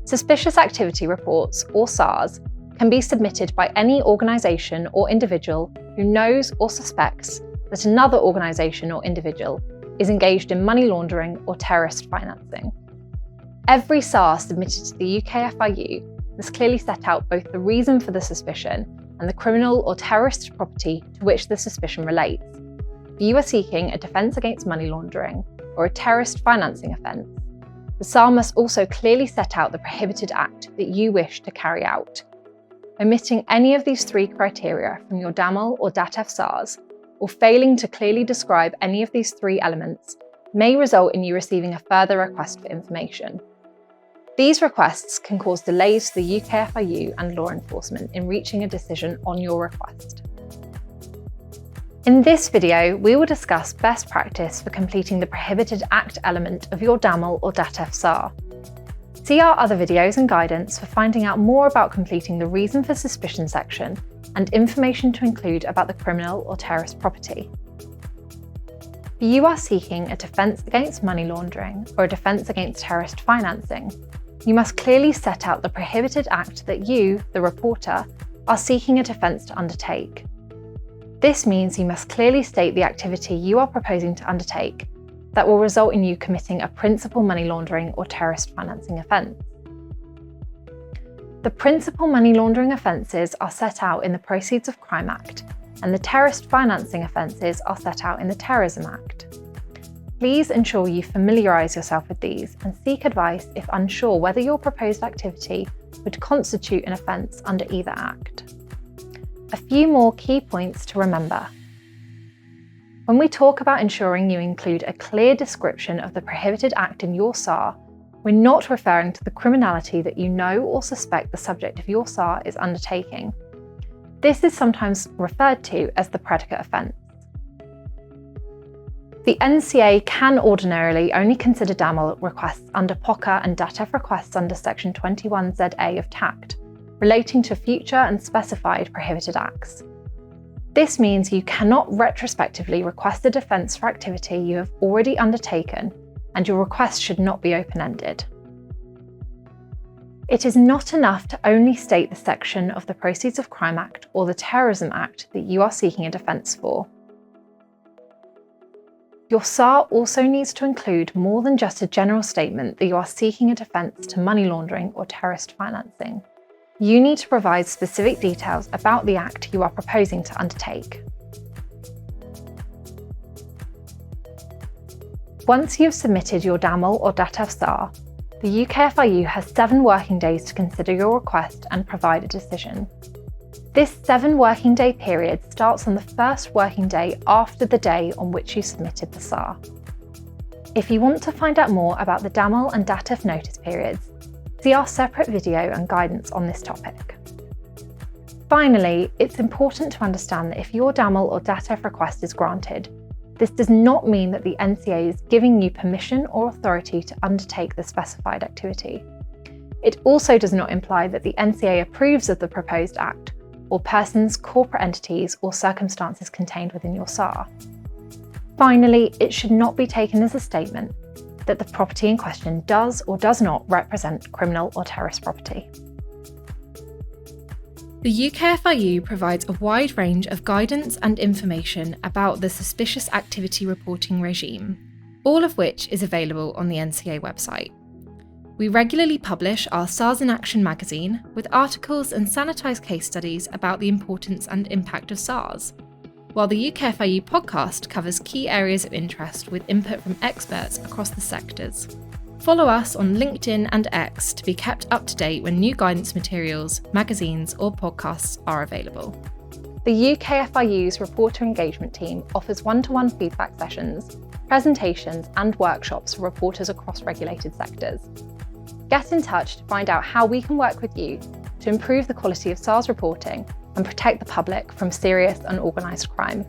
Suspicious activity reports, or SARs, can be submitted by any organisation or individual who knows or suspects that another organisation or individual is engaged in money laundering or terrorist financing. Every SAR submitted to the UKFIU must clearly set out both the reason for the suspicion and the criminal or terrorist property to which the suspicion relates. If you are seeking a defence against money laundering or a terrorist financing offence, the SAR must also clearly set out the prohibited act that you wish to carry out. Omitting any of these three criteria from your DAML or DATF SARs, or failing to clearly describe any of these three elements, may result in you receiving a further request for information. These requests can cause delays to the UKFIU and law enforcement in reaching a decision on your request. In this video, we will discuss best practice for completing the Prohibited Act element of your DAML or DATF SAR. See our other videos and guidance for finding out more about completing the Reason for Suspicion section and information to include about the criminal or terrorist property. If you are seeking a defence against money laundering or a defence against terrorist financing, you must clearly set out the prohibited act that you, the reporter, are seeking a defence to undertake. This means you must clearly state the activity you are proposing to undertake that will result in you committing a principal money laundering or terrorist financing offence. The principal money laundering offences are set out in the Proceeds of Crime Act, and the terrorist financing offences are set out in the Terrorism Act. Please ensure you familiarise yourself with these and seek advice if unsure whether your proposed activity would constitute an offence under either Act. A few more key points to remember. When we talk about ensuring you include a clear description of the prohibited act in your SAR, we're not referring to the criminality that you know or suspect the subject of your SAR is undertaking. This is sometimes referred to as the predicate offence. The NCA can ordinarily only consider DAML requests under POCA and DATF requests under Section 21ZA of TACT, relating to future and specified prohibited acts. This means you cannot retrospectively request a defence for activity you have already undertaken, and your request should not be open-ended. It is not enough to only state the section of the Proceeds of Crime Act or the Terrorism Act that you are seeking a defence for. Your SAR also needs to include more than just a general statement that you are seeking a defence to money laundering or terrorist financing. You need to provide specific details about the act you are proposing to undertake. Once you've submitted your DAML or DATF SAR, the UKFIU has 7 working days to consider your request and provide a decision. This 7 working day period starts on the first working day after the day on which you submitted the SAR. If you want to find out more about the DAML and DATF notice periods, see our separate video and guidance on this topic. Finally, it's important to understand that if your DAML or DATF request is granted, this does not mean that the NCA is giving you permission or authority to undertake the specified activity. It also does not imply that the NCA approves of the proposed act or persons, corporate entities, or circumstances contained within your SAR. Finally, it should not be taken as a statement that the property in question does or does not represent criminal or terrorist property. The UKFIU provides a wide range of guidance and information about the suspicious activity reporting regime, all of which is available on the NCA website. We regularly publish our SARs in Action magazine with articles and sanitised case studies about the importance and impact of SARs, while the UKFIU podcast covers key areas of interest with input from experts across the sectors. Follow us on LinkedIn and X to be kept up to date when new guidance materials, magazines or podcasts are available. The UKFIU's reporter engagement team offers one-to-one feedback sessions, presentations and workshops for reporters across regulated sectors. Get in touch to find out how we can work with you to improve the quality of SARs reporting and protect the public from serious and organised crime.